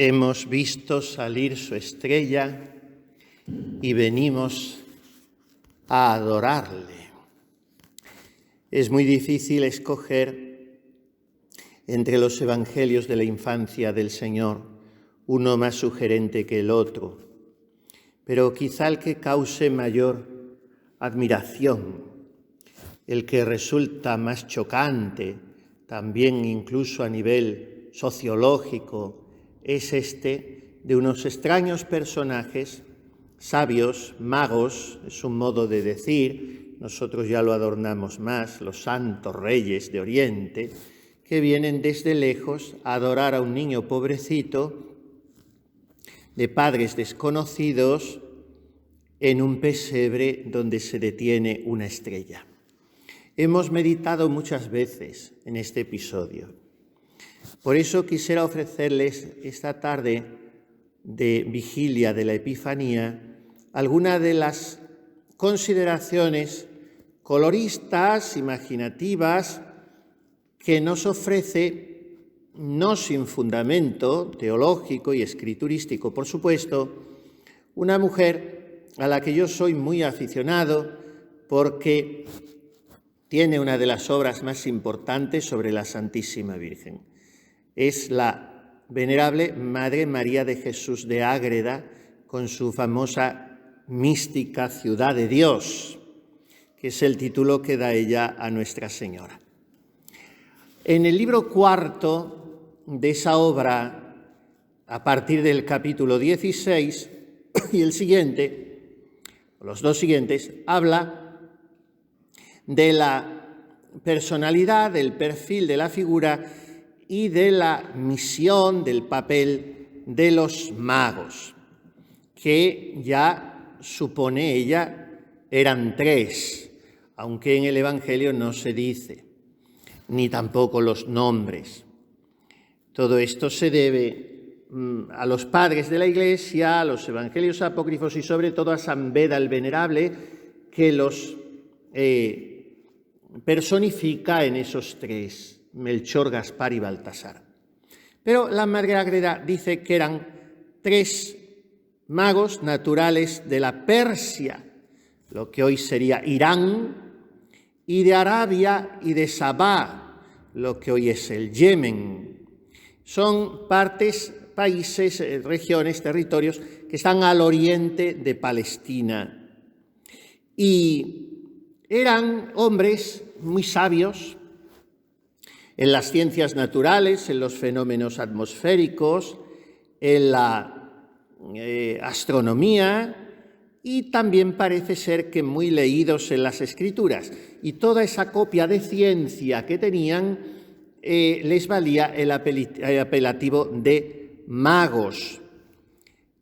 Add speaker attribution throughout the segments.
Speaker 1: Hemos visto salir su estrella y venimos a adorarle. Es muy difícil escoger entre los evangelios de la infancia del Señor uno más sugerente que el otro, pero quizá el que cause mayor admiración, el que resulta más chocante, también incluso a nivel sociológico, es este de unos extraños personajes, sabios, magos, es un modo de decir, nosotros ya lo adornamos más, los santos reyes de Oriente, que vienen desde lejos a adorar a un niño pobrecito de padres desconocidos en un pesebre donde se detiene una estrella. Hemos meditado muchas veces en este episodio. Por eso quisiera ofrecerles esta tarde de vigilia de la Epifanía algunas de las consideraciones coloristas, imaginativas, que nos ofrece, no sin fundamento teológico y escriturístico, por supuesto, una mujer a la que yo soy muy aficionado porque tiene una de las obras más importantes sobre la Santísima Virgen. Es la venerable Madre María de Jesús de Ágreda, con su famosa mística Ciudad de Dios, que es el título que da ella a Nuestra Señora. En el libro cuarto de esa obra, a partir del capítulo 16 y el siguiente, los dos siguientes, habla de la personalidad, del perfil de la figura y de la misión, del papel de los magos, que ya supone ella eran tres, aunque en el Evangelio no se dice, ni tampoco los nombres. Todo esto se debe a los padres de la Iglesia, a los evangelios apócrifos y sobre todo a San Beda el Venerable, que los personifica en esos tres, Melchor, Gaspar y Baltasar. Pero la Madre Ágreda dice que eran tres magos naturales de la Persia, lo que hoy sería Irán, y de Arabia y de Sabá, lo que hoy es el Yemen. Son partes, países, regiones, territorios que están al oriente de Palestina. Y eran hombres muy sabios en las ciencias naturales, en los fenómenos atmosféricos, en la astronomía, y también parece ser que muy leídos en las Escrituras. Y toda esa copia de ciencia que tenían les valía el apelativo de magos.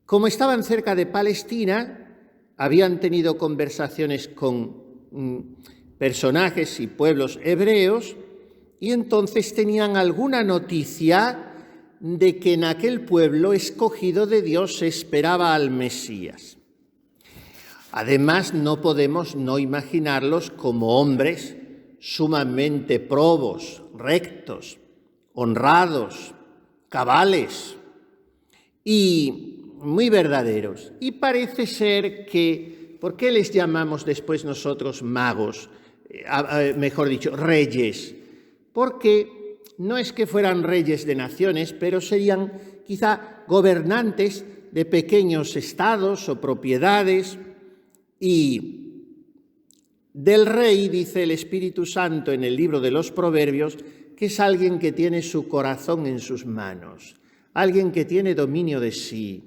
Speaker 1: Como estaban cerca de Palestina, habían tenido conversaciones con personajes y pueblos hebreos, y entonces tenían alguna noticia de que en aquel pueblo escogido de Dios se esperaba al Mesías. Además, no podemos no imaginarlos como hombres sumamente probos, rectos, honrados, cabales y muy verdaderos. Y parece ser que, ¿por qué les llamamos después nosotros magos? Mejor dicho, reyes. Porque no es que fueran reyes de naciones, pero serían quizá gobernantes de pequeños estados o propiedades. Y del rey dice el Espíritu Santo en el libro de los Proverbios que es alguien que tiene su corazón en sus manos, alguien que tiene dominio de sí.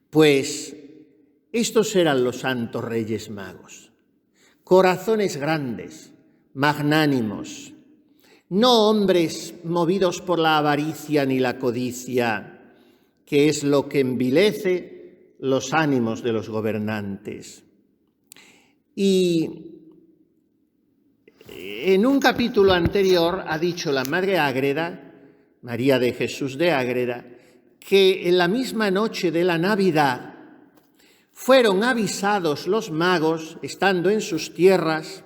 Speaker 1: Pues estos eran los santos reyes magos, corazones grandes, magnánimos, no hombres movidos por la avaricia ni la codicia, que es lo que envilece los ánimos de los gobernantes. Y en un capítulo anterior ha dicho la Madre Ágreda, María de Jesús de Ágreda, que en la misma noche de la Navidad fueron avisados los magos, estando en sus tierras,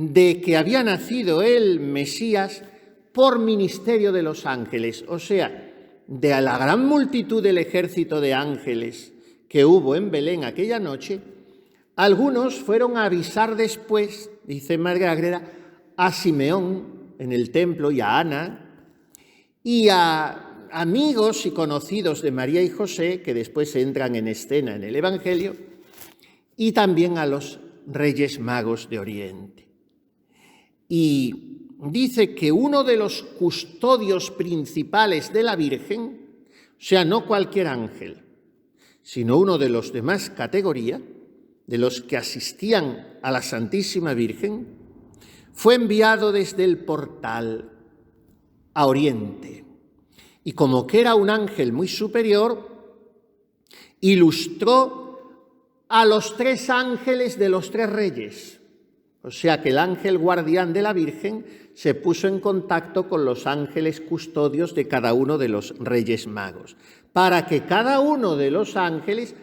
Speaker 1: de que había nacido el Mesías por ministerio de los ángeles. O sea, de la gran multitud del ejército de ángeles que hubo en Belén aquella noche, algunos fueron a avisar después, dice María Agreda, a Simeón en el templo y a Ana, y a amigos y conocidos de María y José, que después entran en escena en el Evangelio, y también a los Reyes Magos de Oriente. Y dice que uno de los custodios principales de la Virgen, o sea, no cualquier ángel, sino uno de los de más categoría, de los que asistían a la Santísima Virgen, fue enviado desde el portal a Oriente. Y como que era un ángel muy superior, ilustró a los 3 ángeles de los 3 reyes. O sea que el ángel guardián de la Virgen se puso en contacto con los ángeles custodios de cada uno de los Reyes Magos, para que cada uno de los ángeles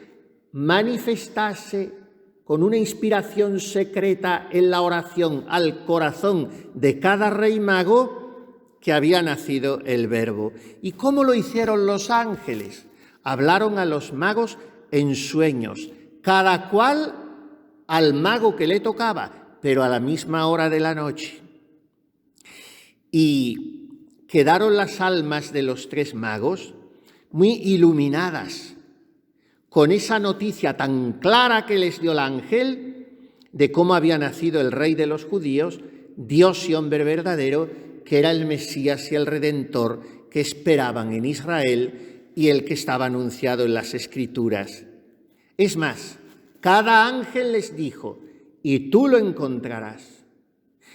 Speaker 1: manifestase con una inspiración secreta en la oración al corazón de cada rey mago que había nacido el Verbo. ¿Y cómo lo hicieron los ángeles? Hablaron a los magos en sueños, cada cual al mago que le tocaba, pero a la misma hora de la noche. Y quedaron las almas de los 3 magos muy iluminadas con esa noticia tan clara que les dio el ángel de cómo había nacido el Rey de los judíos, Dios y hombre verdadero, que era el Mesías y el Redentor que esperaban en Israel y el que estaba anunciado en las Escrituras. Es más, cada ángel les dijo, y tú lo encontrarás.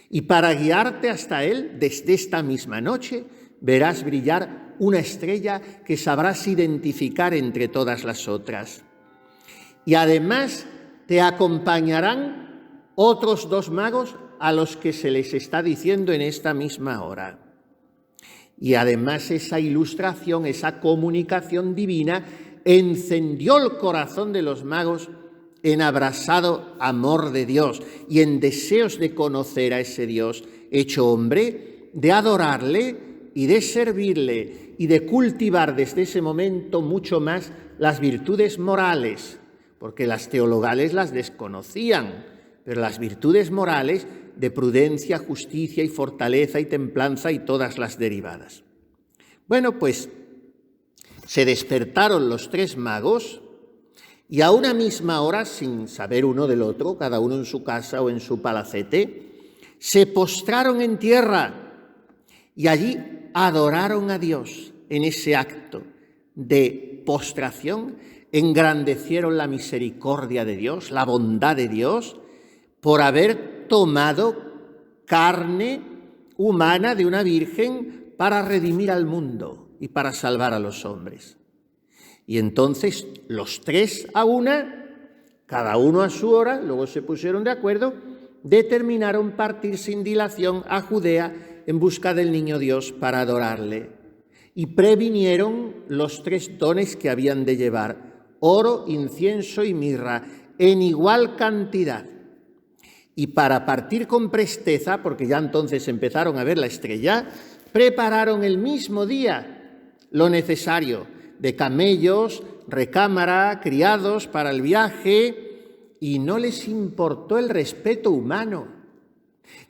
Speaker 1: Y para guiarte hasta él, desde esta misma noche, verás brillar una estrella que sabrás identificar entre todas las otras. Y además te acompañarán otros 2 magos a los que se les está diciendo en esta misma hora. Y además esa ilustración, esa comunicación divina, encendió el corazón de los magos en abrasado amor de Dios y en deseos de conocer a ese Dios hecho hombre, de adorarle y de servirle y de cultivar desde ese momento mucho más las virtudes morales, porque las teologales las desconocían, pero las virtudes morales de prudencia, justicia y fortaleza y templanza y todas las derivadas. Bueno, pues se despertaron los 3 magos y a una misma hora, sin saber uno del otro, cada uno en su casa o en su palacete, se postraron en tierra y allí adoraron a Dios. En ese acto de postración engrandecieron la misericordia de Dios, la bondad de Dios, por haber tomado carne humana de una virgen para redimir al mundo y para salvar a los hombres. Y entonces los 3 a una, cada uno a su hora, luego se pusieron de acuerdo, determinaron partir sin dilación a Judea en busca del niño Dios para adorarle. Y previnieron los 3 dones que habían de llevar, oro, incienso y mirra, en igual cantidad. Y para partir con presteza, porque ya entonces empezaron a ver la estrella, prepararon el mismo día lo necesario de camellos, recámara, criados para el viaje, y no les importó el respeto humano,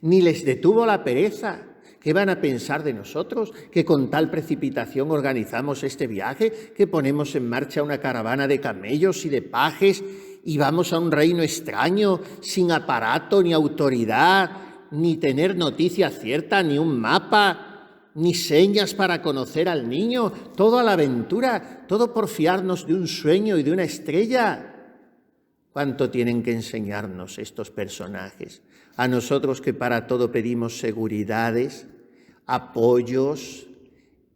Speaker 1: ni les detuvo la pereza. ¿Qué van a pensar de nosotros? Que con tal precipitación organizamos este viaje, que ponemos en marcha una caravana de camellos y de pajes y vamos a un reino extraño, sin aparato ni autoridad, ni tener noticia cierta, ni un mapa, ni señas para conocer al niño, todo a la aventura, todo por fiarnos de un sueño y de una estrella. ¿Cuánto tienen que enseñarnos estos personajes? A nosotros que para todo pedimos seguridades, apoyos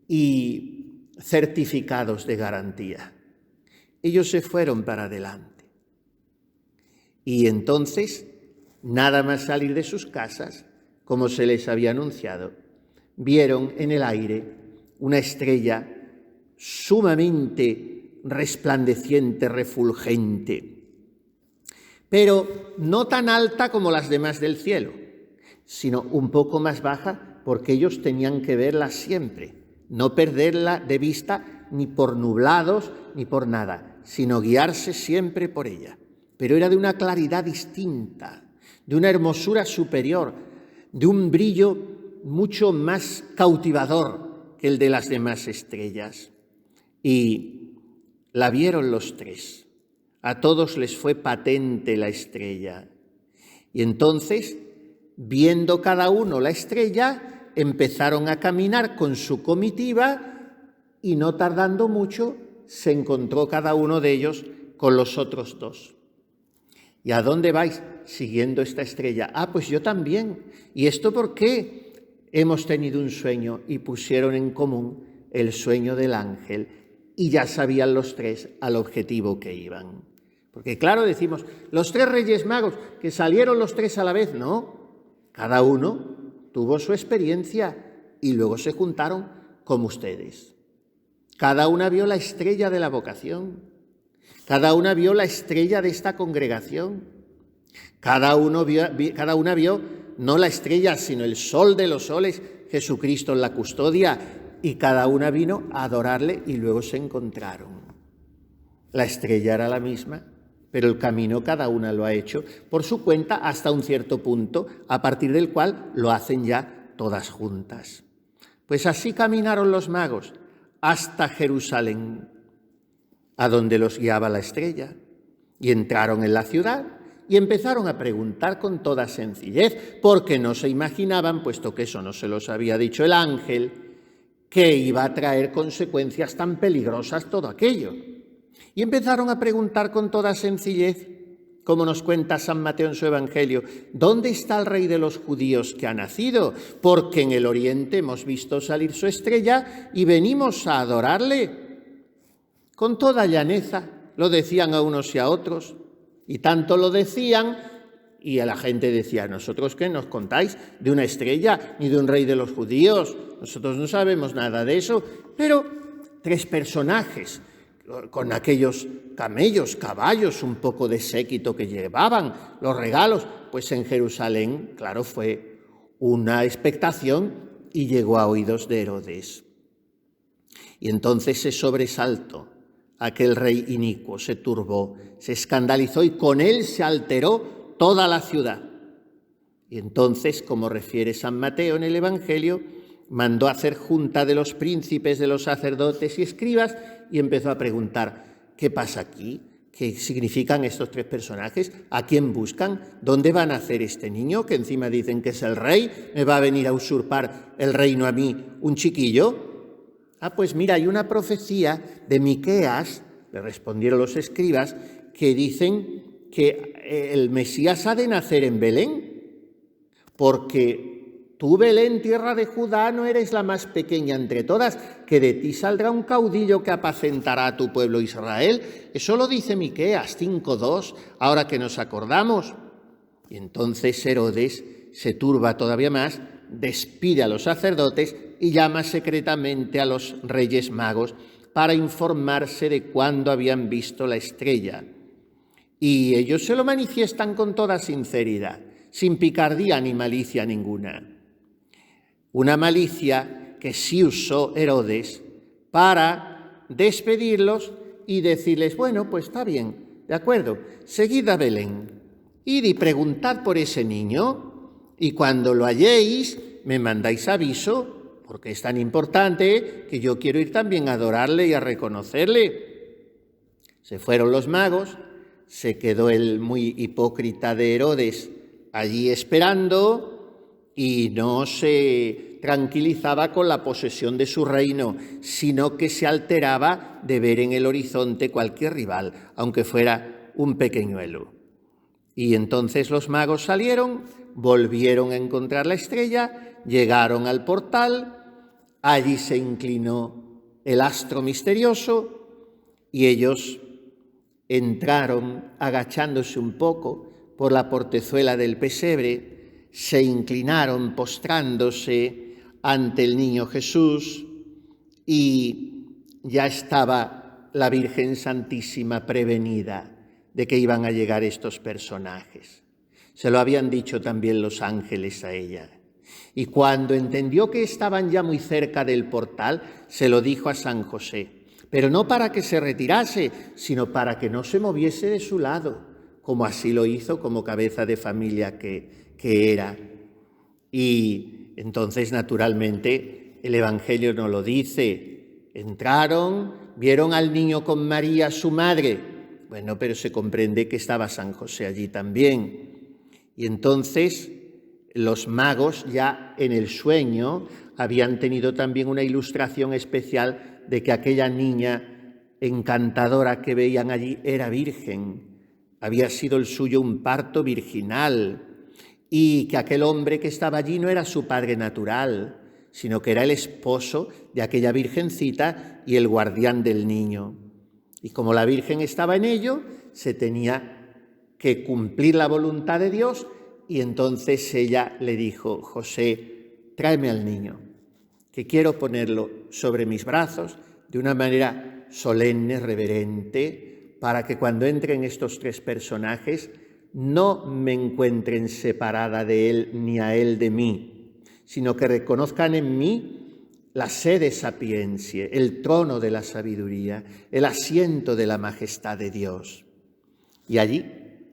Speaker 1: y certificados de garantía. Ellos se fueron para adelante. Y entonces, nada más salir de sus casas, como se les había anunciado, vieron en el aire una estrella sumamente resplandeciente, refulgente, pero no tan alta como las demás del cielo, sino un poco más baja, porque ellos tenían que verla siempre, no perderla de vista ni por nublados, ni por nada, sino guiarse siempre por ella. Pero era de una claridad distinta, de una hermosura superior, de un brillo mucho más cautivador que el de las demás estrellas. Y la vieron los tres. A todos les fue patente la estrella. Y entonces, viendo cada uno la estrella, empezaron a caminar con su comitiva y no tardando mucho se encontró cada uno de ellos con los otros dos. ¿Y a dónde vais? Siguiendo esta estrella. Ah, pues yo también. ¿Y esto por qué? Hemos tenido un sueño, y pusieron en común el sueño del ángel y ya sabían los tres al objetivo que iban. Porque claro, decimos, los tres Reyes Magos, que salieron los tres a la vez, no. Cada uno tuvo su experiencia y luego se juntaron como ustedes. Cada una vio la estrella de la vocación. Cada una vio la estrella de esta congregación. Cada una vio no la estrella, sino el sol de los soles, Jesucristo en la custodia, y cada una vino a adorarle y luego se encontraron. La estrella era la misma, pero el camino cada una lo ha hecho por su cuenta hasta un cierto punto, a partir del cual lo hacen ya todas juntas. Pues así caminaron los magos hasta Jerusalén, a donde los guiaba la estrella, y entraron en la ciudad y empezaron a preguntar con toda sencillez, porque no se imaginaban, puesto que eso no se los había dicho el ángel, que iba a traer consecuencias tan peligrosas todo aquello. Y empezaron a preguntar con toda sencillez, como nos cuenta San Mateo en su Evangelio, ¿dónde está el Rey de los judíos que ha nacido? Porque en el oriente hemos visto salir su estrella y venimos a adorarle. Con toda llaneza lo decían a unos y a otros, y tanto lo decían, y a la gente decía, ¿nosotros qué nos contáis? ¿De una estrella ni de un rey de los judíos? Nosotros no sabemos nada de eso. Pero tres personajes, con aquellos camellos, caballos, un poco de séquito que llevaban, los regalos, pues en Jerusalén, claro, fue una expectación y llegó a oídos de Herodes. Y entonces se sobresaltó. Aquel rey inicuo se turbó, se escandalizó y con él se alteró toda la ciudad. Y entonces, como refiere San Mateo en el Evangelio, mandó hacer junta de los príncipes, de los sacerdotes y escribas y empezó a preguntar, ¿qué pasa aquí? ¿Qué significan estos tres personajes? ¿A quién buscan? ¿Dónde van a hacer este niño? Que encima dicen que es el rey, ¿me va a venir a usurpar el reino a mí, un chiquillo? Ah, pues mira, hay una profecía de Miqueas, le respondieron los escribas, que dicen que el Mesías ha de nacer en Belén, porque tú, Belén, tierra de Judá, no eres la más pequeña entre todas, que de ti saldrá un caudillo que apacentará a tu pueblo Israel. Eso lo dice Miqueas 5:2, ahora que nos acordamos. Y entonces Herodes se turba todavía más, despide a los sacerdotes y llama secretamente a los Reyes Magos para informarse de cuándo habían visto la estrella. Y ellos se lo manifiestan con toda sinceridad, sin picardía ni malicia ninguna. Una malicia que sí usó Herodes para despedirlos y decirles, bueno, pues está bien, de acuerdo, seguid a Belén, id y preguntad por ese niño, y cuando lo halléis me mandáis aviso, porque es tan importante que yo quiero ir también a adorarle y a reconocerle. Se fueron los magos, se quedó el muy hipócrita de Herodes allí esperando y no se tranquilizaba con la posesión de su reino, sino que se alteraba de ver en el horizonte cualquier rival, aunque fuera un pequeñuelo. Y entonces los magos salieron, volvieron a encontrar la estrella, llegaron al portal, allí se inclinó el astro misterioso y ellos entraron agachándose un poco por la portezuela del pesebre, se inclinaron postrándose ante el niño Jesús y ya estaba la Virgen Santísima prevenida de que iban a llegar estos personajes. Se lo habían dicho también los ángeles a ella. Y cuando entendió que estaban ya muy cerca del portal, se lo dijo a San José. pero no para que se retirase, sino para que no se moviese de su lado, como así lo hizo como cabeza de familia que era. Y entonces, naturalmente, el Evangelio nos lo dice. Entraron, vieron al niño con María, su madre. Bueno, pero se comprende que estaba San José allí también. Y entonces los magos ya en el sueño habían tenido también una ilustración especial de que aquella niña encantadora que veían allí era virgen. Había sido el suyo un parto virginal y que aquel hombre que estaba allí no era su padre natural, sino que era el esposo de aquella virgencita y el guardián del niño. Y como la Virgen estaba en ello, se tenía que cumplir la voluntad de Dios y entonces ella le dijo: José, tráeme al niño, que quiero ponerlo sobre mis brazos de una manera solemne, reverente, para que cuando entren estos tres personajes no me encuentren separada de él ni a él de mí, sino que reconozcan en mí la sede sapientia, el trono de la sabiduría, el asiento de la majestad de Dios. Y allí,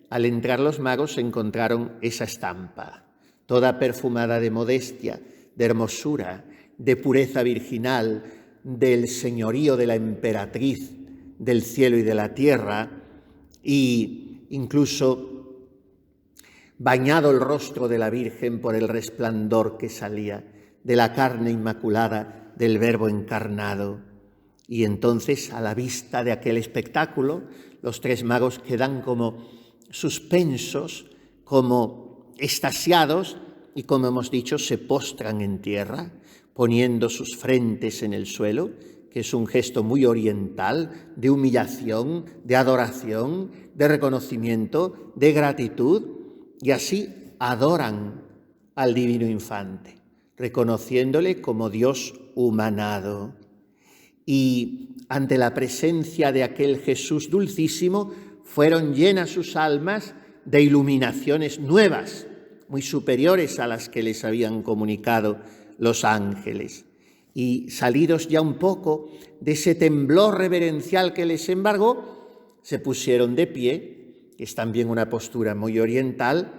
Speaker 1: al entrar los magos, encontraron esa estampa, toda perfumada de modestia, de hermosura, de pureza virginal, del señorío de la emperatriz del cielo y de la tierra, y incluso bañado el rostro de la Virgen por el resplandor que salía de la carne inmaculada del Verbo encarnado. Y entonces, a la vista de aquel espectáculo, los tres magos quedan como suspensos, como extasiados, y como hemos dicho, se postran en tierra, poniendo sus frentes en el suelo, que es un gesto muy oriental, de humillación, de adoración, de reconocimiento, de gratitud, y así adoran al divino infante, reconociéndole como Dios humanado. Y ante la presencia de aquel Jesús dulcísimo, fueron llenas sus almas de iluminaciones nuevas, muy superiores a las que les habían comunicado los ángeles. Y salidos ya un poco de ese temblor reverencial que les embargó, se pusieron de pie, que es también una postura muy oriental,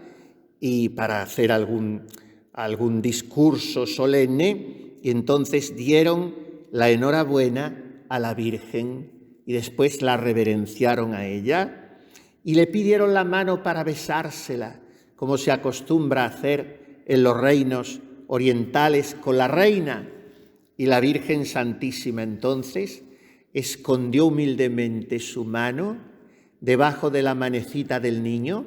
Speaker 1: y para hacer algún discurso solemne, y entonces dieron la enhorabuena a la Virgen y después la reverenciaron a ella y le pidieron la mano para besársela, como se acostumbra a hacer en los reinos orientales con la reina. Y la Virgen Santísima entonces escondió humildemente su mano debajo de la manecita del niño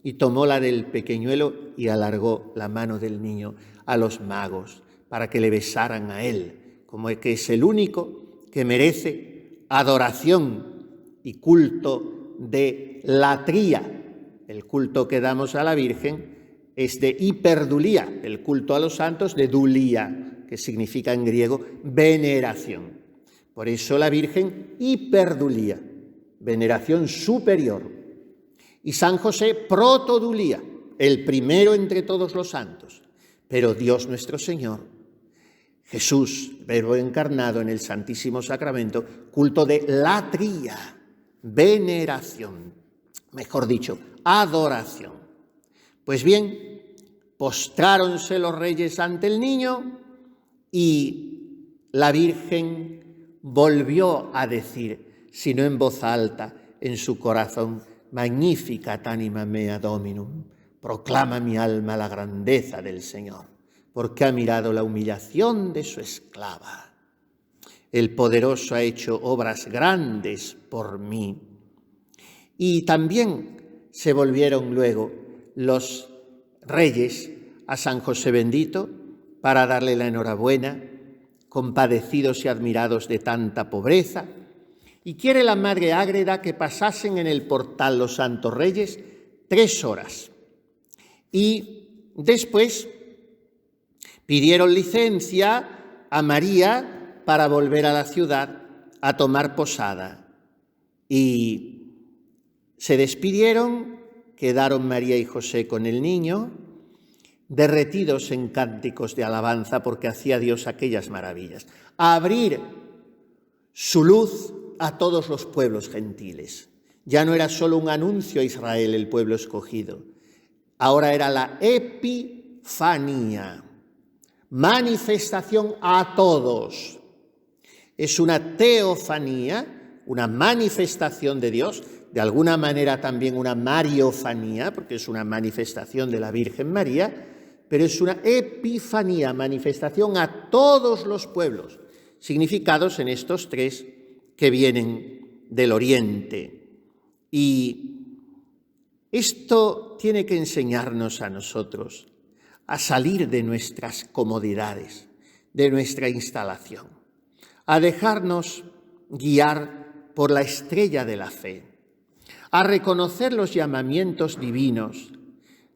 Speaker 1: y tomó la del pequeñuelo y alargó la mano del niño a los magos para que le besaran a él, como que es el único que merece adoración y culto de latría. El culto que damos a la Virgen es de hiperdulía, el culto a los santos de dulía, que significa en griego veneración. Por eso la Virgen hiperdulía, veneración superior. Y San José protodulía, el primero entre todos los santos. Pero Dios nuestro Señor, Jesús, Verbo encarnado en el Santísimo Sacramento, culto de latría, veneración, mejor dicho, adoración. Pues bien, postráronse los reyes ante el niño y la Virgen volvió a decir, si no en voz alta, en su corazón: Magnificat anima mea Dominum, proclama mi alma la grandeza del Señor, porque ha mirado la humillación de su esclava. El poderoso ha hecho obras grandes por mí. Y también se volvieron luego los reyes a San José bendito para darle la enhorabuena, compadecidos y admirados de tanta pobreza. Y quiere la Madre Ágreda que pasasen en el portal los santos reyes 3 horas. Y después pidieron licencia a María para volver a la ciudad a tomar posada. Y se despidieron, quedaron María y José con el niño, derretidos en cánticos de alabanza porque hacía Dios aquellas maravillas. A abrir su luz a todos los pueblos gentiles. Ya no era solo un anuncio a Israel, el pueblo escogido. Ahora era la epifanía, manifestación a todos. Es una teofanía, una manifestación de Dios, de alguna manera también una mariofanía, porque es una manifestación de la Virgen María, pero es una epifanía, manifestación a todos los pueblos, significados en estos tres que vienen del Oriente. Y esto tiene que enseñarnos a nosotros a salir de nuestras comodidades, de nuestra instalación, a dejarnos guiar por la estrella de la fe, a reconocer los llamamientos divinos,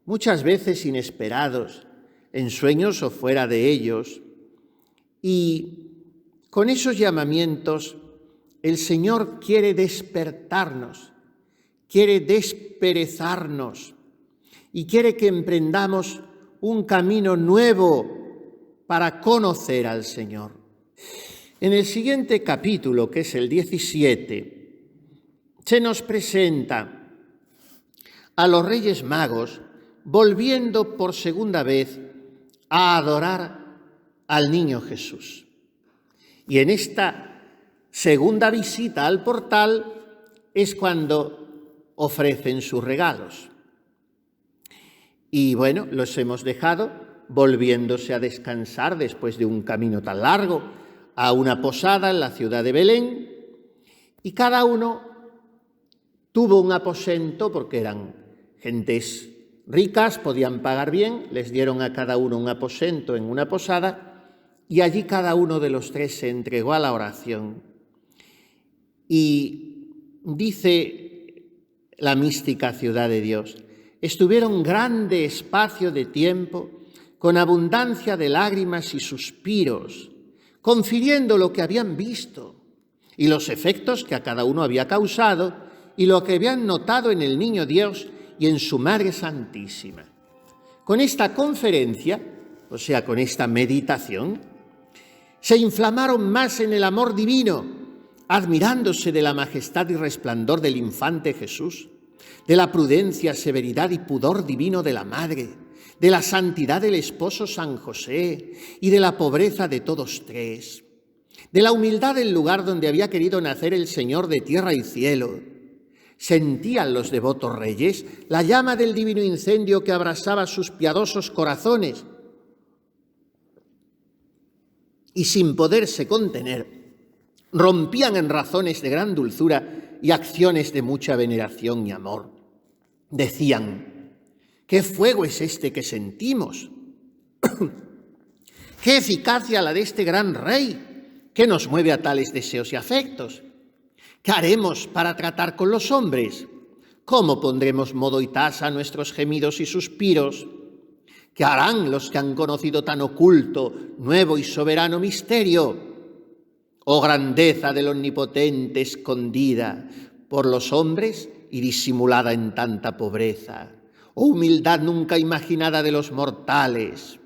Speaker 1: muchas veces inesperados, en sueños o fuera de ellos, y con esos llamamientos el Señor quiere despertarnos, quiere desperezarnos y quiere que emprendamos un camino nuevo para conocer al Señor. En el siguiente capítulo, que es el 17, se nos presenta a los Reyes Magos volviendo por segunda vez a adorar al niño Jesús. Y en esta segunda visita al portal es cuando ofrecen sus regalos. Y bueno, los hemos dejado volviéndose a descansar después de un camino tan largo a una posada en la ciudad de Belén, y cada uno tuvo un aposento porque eran gentes ricas, podían pagar bien, les dieron a cada uno un aposento en una posada y allí cada uno de los tres se entregó a la oración. Y dice la mística ciudad de Dios, estuvieron grande espacio de tiempo con abundancia de lágrimas y suspiros, confiriendo lo que habían visto y los efectos que a cada uno había causado y lo que habían notado en el niño Dios y en su Madre Santísima. Con esta conferencia, o sea, con esta meditación, se inflamaron más en el amor divino, admirándose de la majestad y resplandor del infante Jesús, de la prudencia, severidad y pudor divino de la Madre, de la santidad del esposo San José y de la pobreza de todos tres, de la humildad del lugar donde había querido nacer el Señor de tierra y cielo. Sentían los devotos reyes la llama del divino incendio que abrasaba sus piadosos corazones y sin poderse contener, rompían en razones de gran dulzura y acciones de mucha veneración y amor. Decían, ¿qué fuego es este que sentimos? ¿Qué eficacia la de este gran rey que nos mueve a tales deseos y afectos? ¿Qué haremos para tratar con los hombres? ¿Cómo pondremos modo y tasa a nuestros gemidos y suspiros? ¿Qué harán los que han conocido tan oculto, nuevo y soberano misterio? Oh grandeza del Omnipotente escondida por los hombres y disimulada en tanta pobreza. Oh humildad nunca imaginada de los mortales.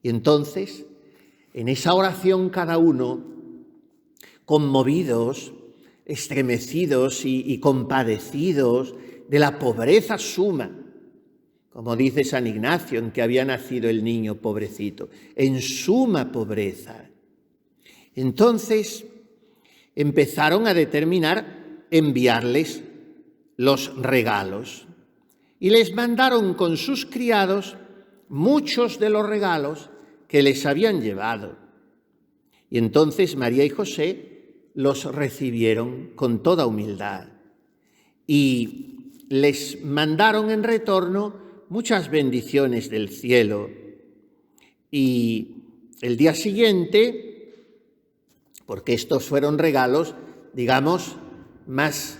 Speaker 1: Y entonces, en esa oración cada uno, conmovidos, estremecidos y compadecidos de la pobreza suma, como dice San Ignacio, en que había nacido el niño pobrecito, en suma pobreza. Entonces empezaron a determinar enviarles los regalos y les mandaron con sus criados muchos de los regalos que les habían llevado. Y entonces María y José los recibieron con toda humildad y les mandaron en retorno muchas bendiciones del cielo. Y el día siguiente, porque estos fueron regalos, digamos, más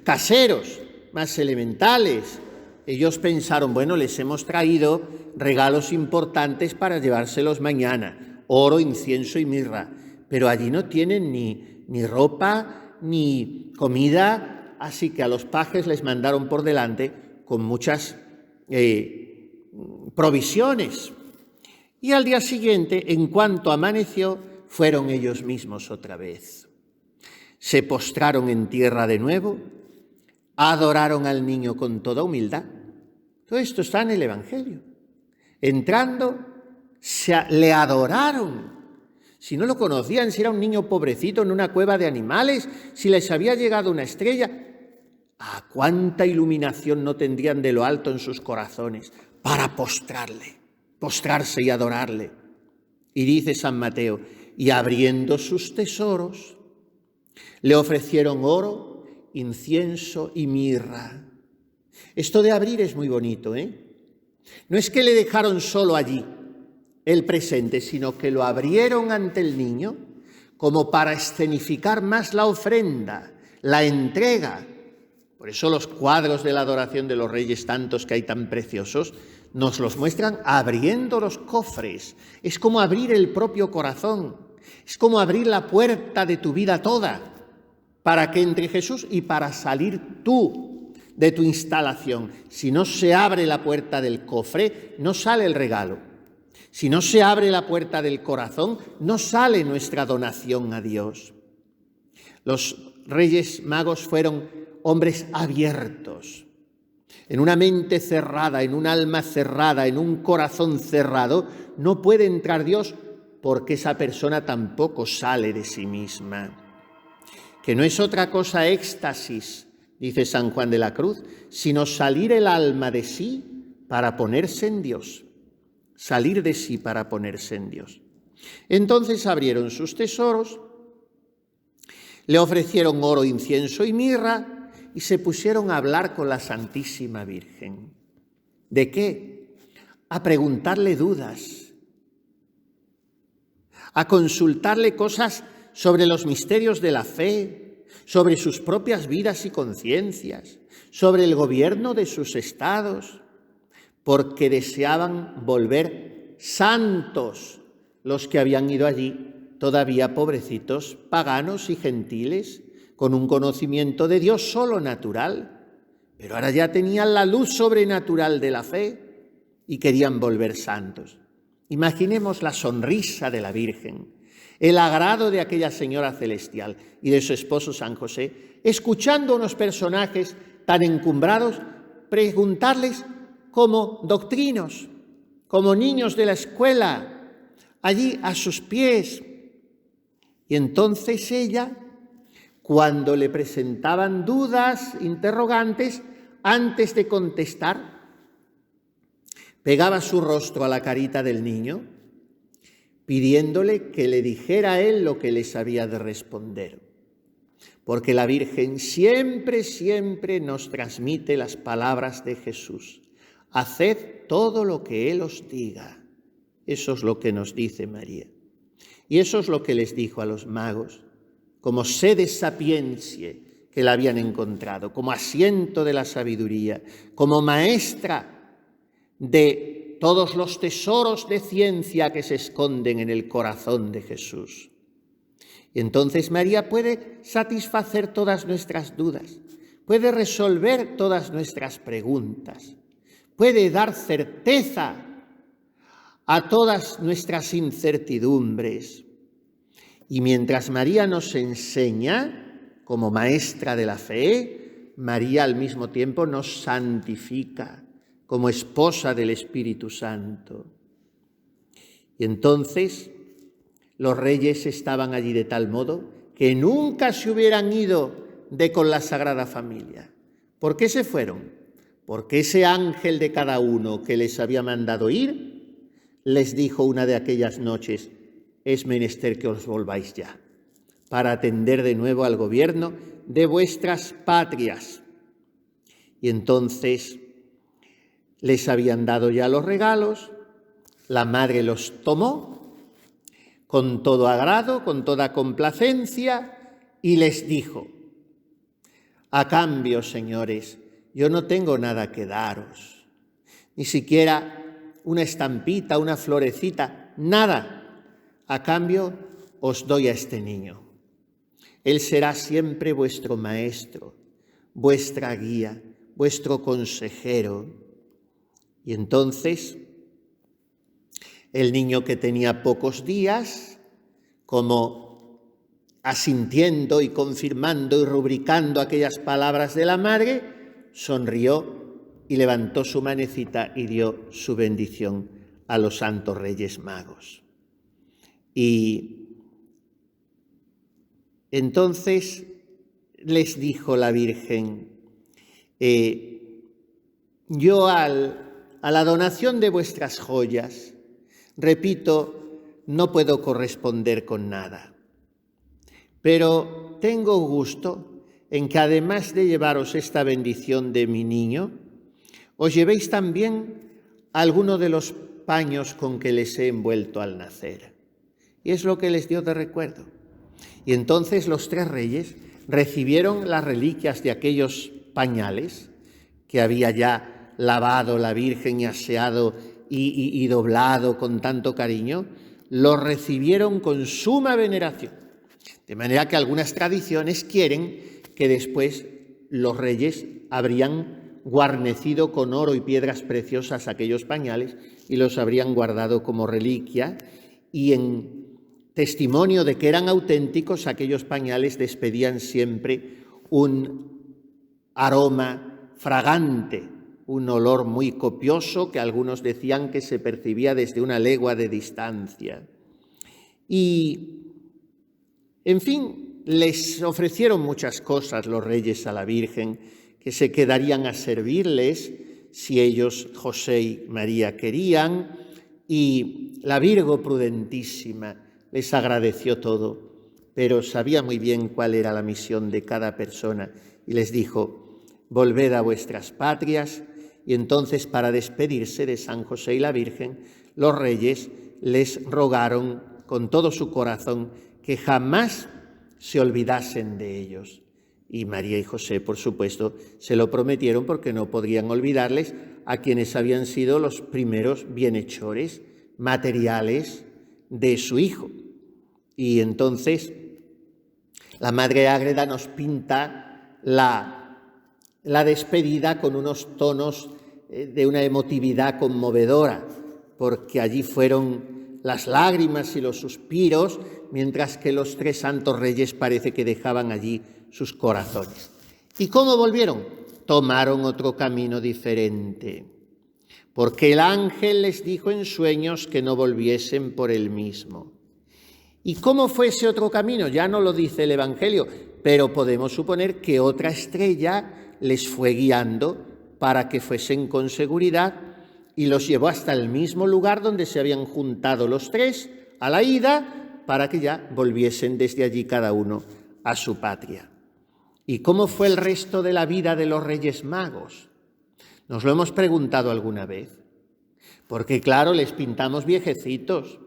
Speaker 1: caseros, más elementales, ellos pensaron, bueno, les hemos traído regalos importantes para llevárselos mañana, oro, incienso y mirra, pero allí no tienen ni ropa ni comida, así que a los pajes les mandaron por delante con muchas provisiones. Y al día siguiente, en cuanto amaneció, fueron ellos mismos otra vez. Se postraron en tierra de nuevo, adoraron al niño con toda humildad. Todo esto está en el Evangelio. Entrando, le adoraron. Si no lo conocían, si era un niño pobrecito en una cueva de animales, si les había llegado una estrella, ¡ah, cuánta iluminación no tendrían de lo alto en sus corazones para postrarse y adorarle! Y dice San Mateo, y abriendo sus tesoros, le ofrecieron oro, incienso y mirra. Esto de abrir es muy bonito, ¿eh? No es que le dejaron solo allí el presente, sino que lo abrieron ante el niño como para escenificar más la ofrenda, la entrega. Por eso los cuadros de la adoración de los reyes, tantos que hay tan preciosos, nos los muestran abriendo los cofres. Es como abrir el propio corazón, es como abrir la puerta de tu vida toda para que entre Jesús y para salir tú de tu instalación. Si no se abre la puerta del cofre, no sale el regalo. Si no se abre la puerta del corazón, no sale nuestra donación a Dios. Los Reyes Magos fueron hombres abiertos. En una mente cerrada, en un alma cerrada, en un corazón cerrado, no puede entrar Dios porque esa persona tampoco sale de sí misma. Que no es otra cosa éxtasis, dice San Juan de la Cruz, sino salir el alma de sí para ponerse en Dios. Salir de sí para ponerse en Dios. Entonces abrieron sus tesoros, le ofrecieron oro, incienso y mirra y se pusieron a hablar con la Santísima Virgen. ¿De qué? A preguntarle dudas, a consultarle cosas sobre los misterios de la fe, sobre sus propias vidas y conciencias, sobre el gobierno de sus estados, porque deseaban volver santos los que habían ido allí, todavía pobrecitos, paganos y gentiles, con un conocimiento de Dios solo natural, pero ahora ya tenían la luz sobrenatural de la fe y querían volver santos. Imaginemos la sonrisa de la Virgen, el agrado de aquella señora celestial y de su esposo San José, escuchando a unos personajes tan encumbrados, preguntarles como doctrinos, como niños de la escuela, allí a sus pies. Y entonces ella, cuando le presentaban dudas, interrogantes, antes de contestar, pegaba su rostro a la carita del niño, pidiéndole que le dijera a él lo que les había de responder. Porque la Virgen siempre, siempre nos transmite las palabras de Jesús. Haced todo lo que Él os diga. Eso es lo que nos dice María. Y eso es lo que les dijo a los magos, como sede sapientiae que la habían encontrado, como asiento de la sabiduría, como maestra de todos los tesoros de ciencia que se esconden en el corazón de Jesús. Y entonces María puede satisfacer todas nuestras dudas, puede resolver todas nuestras preguntas, puede dar certeza a todas nuestras incertidumbres. Y mientras María nos enseña, como maestra de la fe, María al mismo tiempo nos santifica como esposa del Espíritu Santo. Y entonces los reyes estaban allí de tal modo que nunca se hubieran ido de con la Sagrada Familia. ¿Por qué se fueron? Porque ese ángel de cada uno que les había mandado ir, les dijo una de aquellas noches: es menester que os volváis ya, para atender de nuevo al gobierno de vuestras patrias. Y entonces les habían dado ya los regalos, la madre los tomó con todo agrado, con toda complacencia, y les dijo: a cambio, señores, yo no tengo nada que daros, ni siquiera una estampita, una florecita, nada. A cambio os doy a este niño. Él será siempre vuestro maestro, vuestra guía, vuestro consejero. Y entonces el niño, que tenía pocos días, como asintiendo y confirmando y rubricando aquellas palabras de la madre, sonrió y levantó su manecita y dio su bendición a los santos Reyes Magos. Y entonces les dijo la Virgen, yo a la donación de vuestras joyas, repito, no puedo corresponder con nada. Pero tengo gusto en que además de llevaros esta bendición de mi niño, os llevéis también alguno de los paños con que les he envuelto al nacer. Y es lo que les dio de recuerdo. Y entonces los tres reyes recibieron las reliquias de aquellos pañales que había ya lavado la Virgen y aseado y doblado con tanto cariño, los recibieron con suma veneración. De manera que algunas tradiciones quieren que después los reyes habrían guarnecido con oro y piedras preciosas aquellos pañales y los habrían guardado como reliquia, y en testimonio de que eran auténticos, aquellos pañales despedían siempre un aroma fragante, un olor muy copioso que algunos decían que se percibía desde una legua de distancia. Y en fin, les ofrecieron muchas cosas los reyes a la Virgen, que se quedarían a servirles si ellos, José y María, querían, y la Virgo prudentísima les agradeció todo, pero sabía muy bien cuál era la misión de cada persona y les dijo, volved a vuestras patrias. Y entonces, para despedirse de San José y la Virgen, los reyes les rogaron con todo su corazón que jamás se olvidasen de ellos. Y María y José, por supuesto, se lo prometieron porque no podrían olvidarles a quienes habían sido los primeros bienhechores materiales de su hijo. Y entonces la Madre Ágreda nos pinta la despedida con unos tonos de una emotividad conmovedora, porque allí fueron las lágrimas y los suspiros, mientras que los tres santos reyes parece que dejaban allí sus corazones. ¿Y cómo volvieron? Tomaron otro camino diferente, porque el ángel les dijo en sueños que no volviesen por el mismo. ¿Y cómo fue ese otro camino? Ya no lo dice el Evangelio, pero podemos suponer que otra estrella les fue guiando para que fuesen con seguridad y los llevó hasta el mismo lugar donde se habían juntado los tres a la ida, para que ya volviesen desde allí cada uno a su patria. ¿Y cómo fue el resto de la vida de los Reyes Magos? ¿Nos lo hemos preguntado alguna vez? Porque claro, les pintamos viejecitos,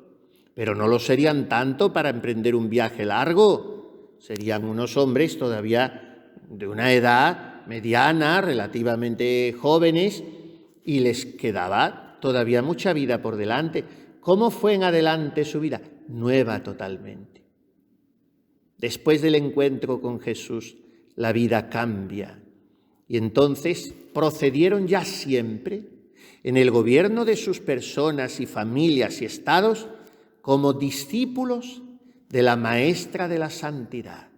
Speaker 1: pero no lo serían tanto para emprender un viaje largo. Serían unos hombres todavía de una edad mediana, relativamente jóvenes, y les quedaba todavía mucha vida por delante. ¿Cómo fue en adelante su vida? Nueva totalmente. Después del encuentro con Jesús, la vida cambia. Y entonces procedieron ya siempre, en el gobierno de sus personas y familias y estados, como discípulos de la Maestra de la Santidad,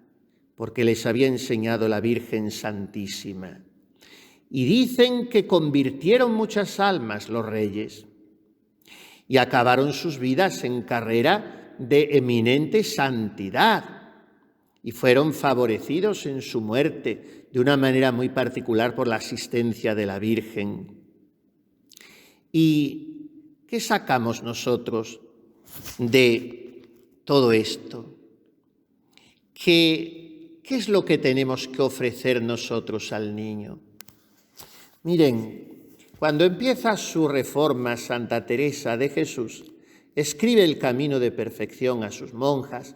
Speaker 1: porque les había enseñado la Virgen Santísima. Y dicen que convirtieron muchas almas los reyes y acabaron sus vidas en carrera de eminente santidad y fueron favorecidos en su muerte de una manera muy particular por la asistencia de la Virgen. ¿Y qué sacamos nosotros de todo esto? ¿Qué es lo que tenemos que ofrecer nosotros al niño? Miren, cuando empieza su reforma Santa Teresa de Jesús, escribe el camino de perfección a sus monjas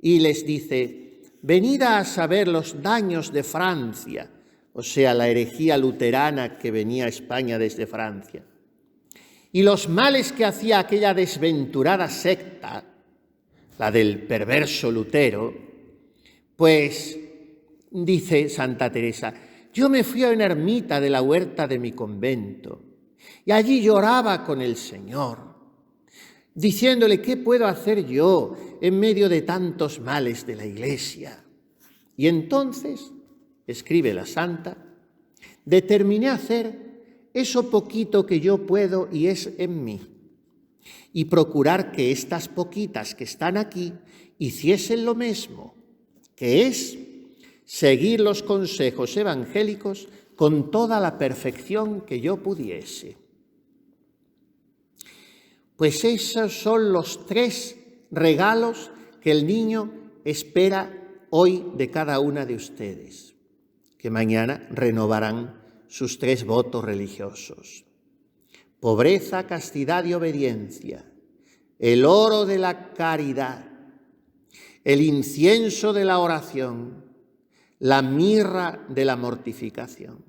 Speaker 1: y les dice, venid a saber los daños de Francia, o sea, la herejía luterana que venía a España desde Francia, y los males que hacía aquella desventurada secta, la del perverso Lutero. Pues, dice Santa Teresa, yo me fui a una ermita de la huerta de mi convento y allí lloraba con el Señor. diciéndole, ¿qué puedo hacer yo en medio de tantos males de la Iglesia? Y entonces, escribe la santa, determiné hacer eso poquito que yo puedo y es en mí, y procurar que estas poquitas que están aquí hiciesen lo mismo, que es seguir los consejos evangélicos con toda la perfección que yo pudiese. Pues esos son los 3 regalos que el niño espera hoy de cada una de ustedes, que mañana renovarán sus 3 votos religiosos. Pobreza, castidad y obediencia, el oro de la caridad, el incienso de la oración, la mirra de la mortificación.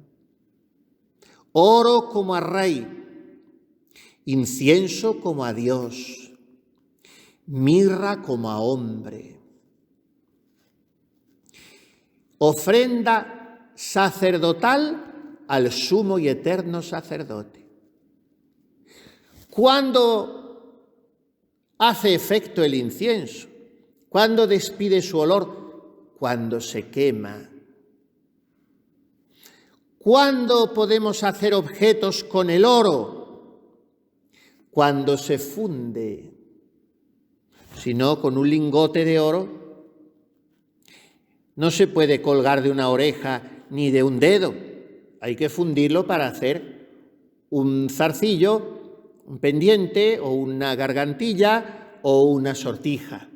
Speaker 1: Oro como a rey, incienso como a Dios, mirra como a hombre. Ofrenda sacerdotal al sumo y eterno sacerdote. ¿Cuándo hace efecto el incienso? ¿Cuándo despide su olor? Cuando se quema. ¿Cuándo podemos hacer objetos con el oro? Cuando se funde. Si no, con un lingote de oro no se puede colgar de una oreja ni de un dedo. Hay que fundirlo para hacer un zarcillo, un pendiente o una gargantilla o una sortija.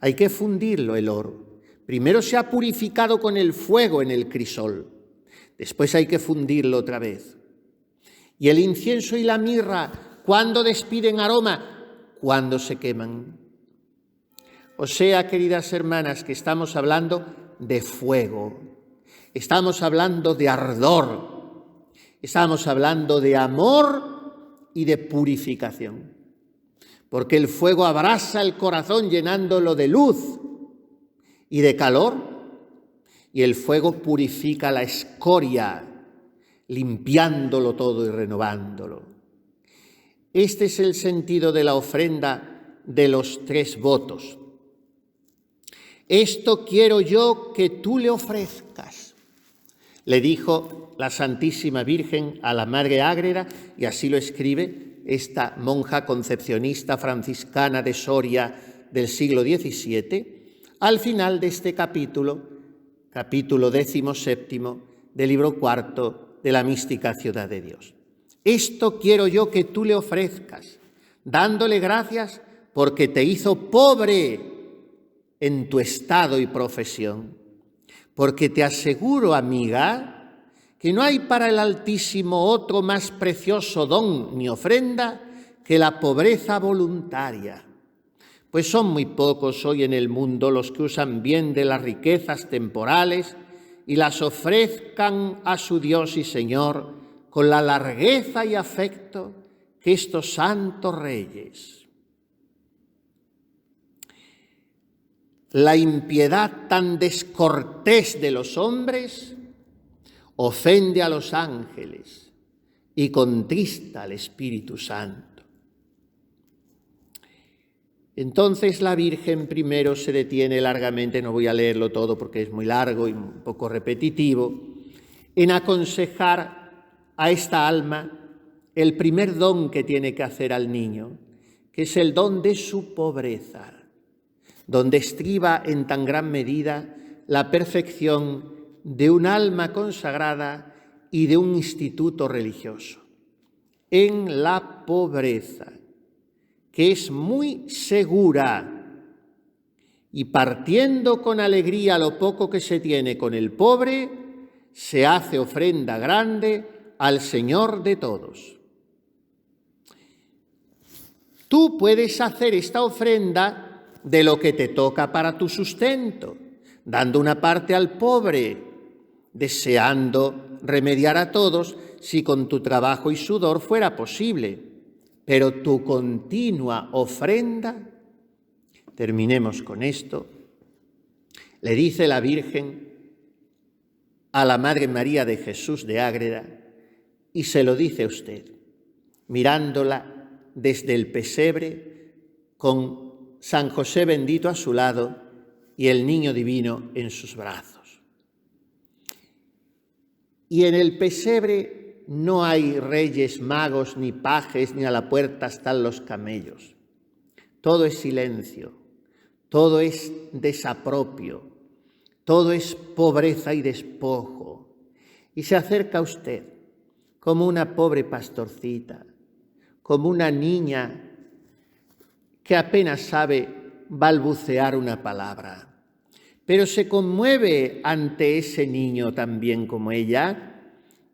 Speaker 1: Hay que fundirlo el oro. Primero se ha purificado con el fuego en el crisol. Después hay que fundirlo otra vez. Y el incienso y la mirra, ¿cuándo despiden aroma? Cuando se queman. O sea, queridas hermanas, que estamos hablando de fuego, estamos hablando de ardor, estamos hablando de amor y de purificación. Porque el fuego abrasa el corazón llenándolo de luz y de calor, y el fuego purifica la escoria, limpiándolo todo y renovándolo. Este es el sentido de la ofrenda de los 3 votos. Esto quiero yo que tú le ofrezcas, le dijo la Santísima Virgen a la Madre Ágreda, y así lo escribe esta monja concepcionista franciscana de Soria del siglo XVII, al final de este capítulo 17 del libro 4 de la mística Ciudad de Dios. Esto quiero yo que tú le ofrezcas, dándole gracias porque te hizo pobre en tu estado y profesión, porque te aseguro, amiga, que no hay para el Altísimo otro más precioso don ni ofrenda que la pobreza voluntaria, pues son muy pocos hoy en el mundo los que usan bien de las riquezas temporales y las ofrezcan a su Dios y Señor con la largueza y afecto que estos santos reyes. La impiedad tan descortés de los hombres ofende a los ángeles y contrista al Espíritu Santo. Entonces la Virgen primero se detiene largamente, no voy a leerlo todo porque es muy largo y un poco repetitivo, en aconsejar a esta alma el primer don que tiene que hacer al niño, que es el don de su pobreza, donde estriba en tan gran medida la perfección de un alma consagrada y de un instituto religioso, en la pobreza, que es muy segura, y partiendo con alegría lo poco que se tiene con el pobre, se hace ofrenda grande al Señor de todos. Tú puedes hacer esta ofrenda de lo que te toca para tu sustento, dando una parte al pobre, deseando remediar a todos si con tu trabajo y sudor fuera posible. Pero tu continua ofrenda, terminemos con esto, le dice la Virgen a la Madre María de Jesús de Ágreda, y se lo dice a usted, mirándola desde el pesebre con San José bendito a su lado y el niño divino en sus brazos. Y en el pesebre no hay reyes, magos, ni pajes, ni a la puerta están los camellos. Todo es silencio, todo es desapropio, todo es pobreza y despojo. Y se acerca a usted como una pobre pastorcita, como una niña que apenas sabe balbucear una palabra, pero se conmueve ante ese niño también como ella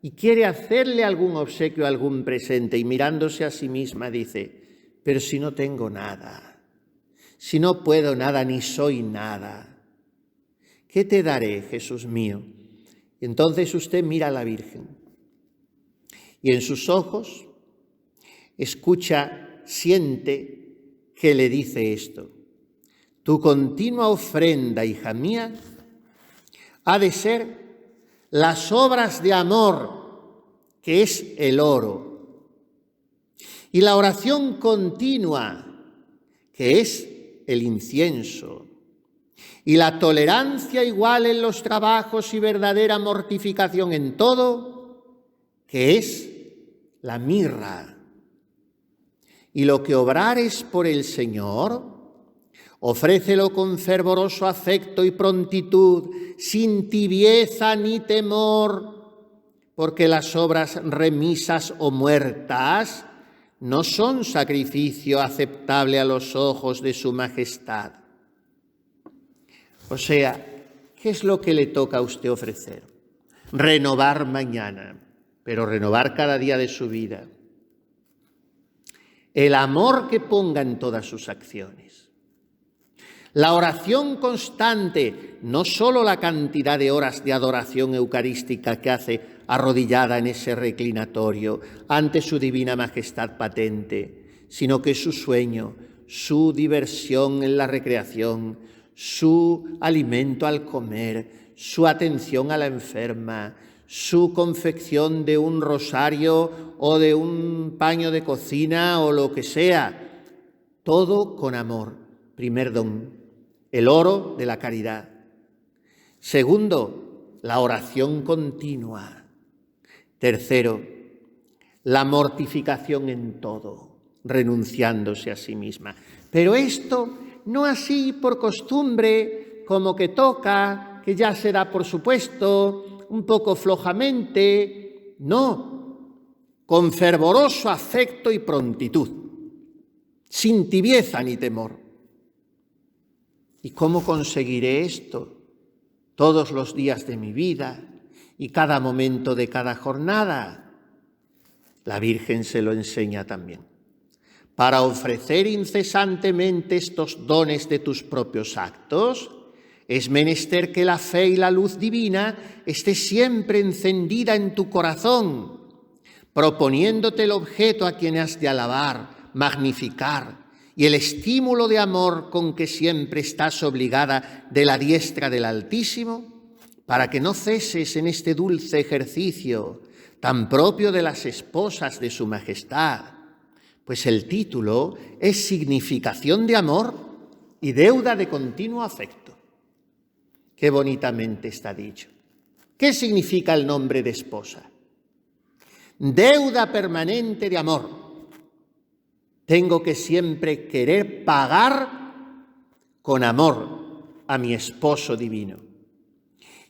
Speaker 1: y quiere hacerle algún obsequio, algún presente, y mirándose a sí misma dice: pero si no tengo nada, si no puedo nada, ni soy nada, ¿qué te daré, Jesús mío? Y entonces usted mira a la Virgen y en sus ojos escucha, siente que le dice esto: tu continua ofrenda, hija mía, ha de ser las obras de amor, que es el oro, y la oración continua, que es el incienso, y la tolerancia igual en los trabajos y verdadera mortificación en todo, que es la mirra. Y lo que obrares por el Señor, ofrécelo con fervoroso afecto y prontitud, sin tibieza ni temor, porque las obras remisas o muertas no son sacrificio aceptable a los ojos de su majestad. O sea, ¿qué es lo que le toca a usted ofrecer? Renovar mañana, pero renovar cada día de su vida. El amor que ponga en todas sus acciones. La oración constante, no solo la cantidad de horas de adoración eucarística que hace arrodillada en ese reclinatorio ante su divina majestad patente, sino que su sueño, su diversión en la recreación, su alimento al comer, su atención a la enferma, su confección de un rosario o de un paño de cocina o lo que sea, todo con amor. Primer don, el oro de la caridad. Segundo, la oración continua. Tercero, la mortificación en todo, renunciándose a sí misma. Pero esto no así por costumbre, como que toca, que ya se da por supuesto, un poco flojamente, no, con fervoroso afecto y prontitud, sin tibieza ni temor. ¿Y cómo conseguiré esto? Todos los días de mi vida y cada momento de cada jornada. La Virgen se lo enseña también. Para ofrecer incesantemente estos dones de tus propios actos, es menester que la fe y la luz divina esté siempre encendida en tu corazón, proponiéndote el objeto a quien has de alabar, magnificar, y el estímulo de amor con que siempre estás obligada de la diestra del Altísimo, para que no ceses en este dulce ejercicio tan propio de las esposas de su majestad, pues el título es significación de amor y deuda de continuo afecto. Qué bonitamente está dicho. ¿Qué significa el nombre de esposa? Deuda permanente de amor. Tengo que siempre querer pagar con amor a mi esposo divino.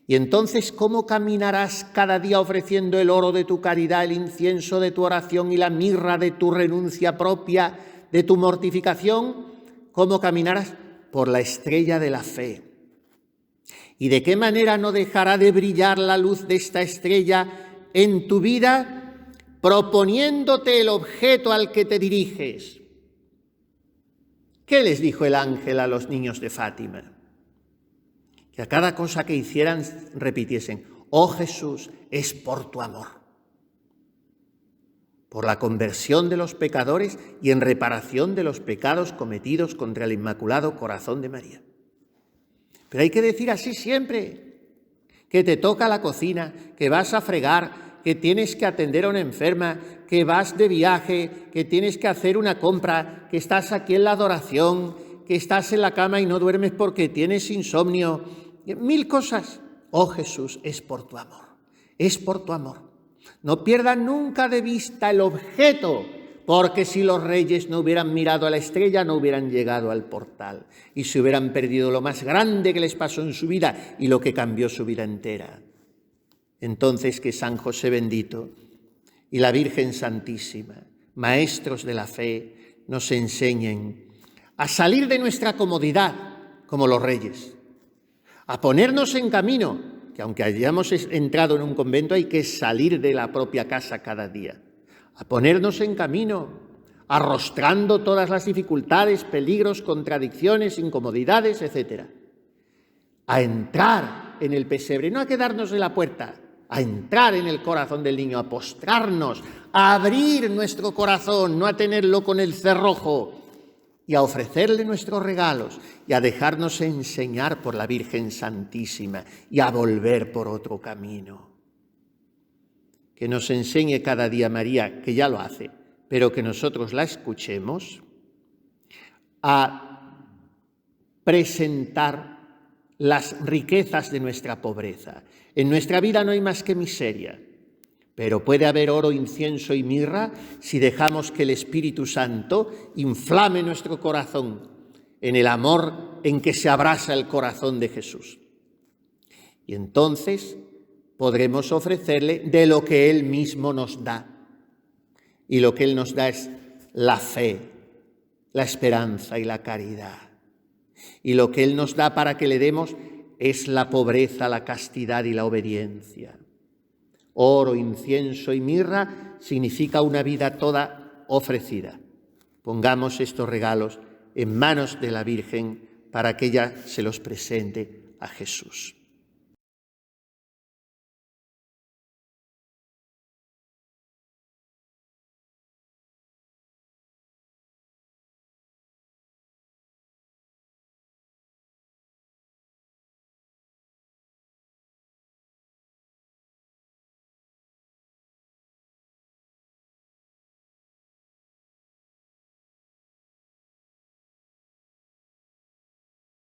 Speaker 1: Y entonces, ¿cómo caminarás cada día ofreciendo el oro de tu caridad, el incienso de tu oración y la mirra de tu renuncia propia, de tu mortificación? ¿Cómo caminarás? Por la estrella de la fe. ¿Y de qué manera no dejará de brillar la luz de esta estrella en tu vida? Proponiéndote el objeto al que te diriges. ¿Qué les dijo el ángel a los niños de Fátima? Que a cada cosa que hicieran repitiesen: oh Jesús, es por tu amor, por la conversión de los pecadores y en reparación de los pecados cometidos contra el Inmaculado Corazón de María. Pero hay que decir así siempre, que te toca la cocina, que vas a fregar, que tienes que atender a una enferma, que vas de viaje, que tienes que hacer una compra, que estás aquí en la adoración, que estás en la cama y no duermes porque tienes insomnio, 1000 cosas. Oh Jesús, es por tu amor, es por tu amor. No pierdas nunca de vista el objeto, porque si los reyes no hubieran mirado a la estrella, no hubieran llegado al portal y se hubieran perdido lo más grande que les pasó en su vida y lo que cambió su vida entera. Entonces que San José bendito y la Virgen Santísima, maestros de la fe, nos enseñen a salir de nuestra comodidad como los reyes, a ponernos en camino, que aunque hayamos entrado en un convento hay que salir de la propia casa cada día, a ponernos en camino, arrostrando todas las dificultades, peligros, contradicciones, incomodidades, etc. A entrar en el pesebre, no a quedarnos en la puerta, a entrar en el corazón del niño, a postrarnos, a abrir nuestro corazón, no a tenerlo con el cerrojo, y a ofrecerle nuestros regalos, y a dejarnos enseñar por la Virgen Santísima, y a volver por otro camino. Que nos enseñe cada día María, que ya lo hace, pero que nosotros la escuchemos, a presentar las riquezas de nuestra pobreza. En nuestra vida no hay más que miseria, pero puede haber oro, incienso y mirra si dejamos que el Espíritu Santo inflame nuestro corazón en el amor en que se abrasa el corazón de Jesús. Y entonces podremos ofrecerle de lo que Él mismo nos da. Y lo que Él nos da es la fe, la esperanza y la caridad. Y lo que Él nos da para que le demos es la pobreza, la castidad y la obediencia. Oro, incienso y mirra significa una vida toda ofrecida. Pongamos estos regalos en manos de la Virgen para que ella se los presente a Jesús.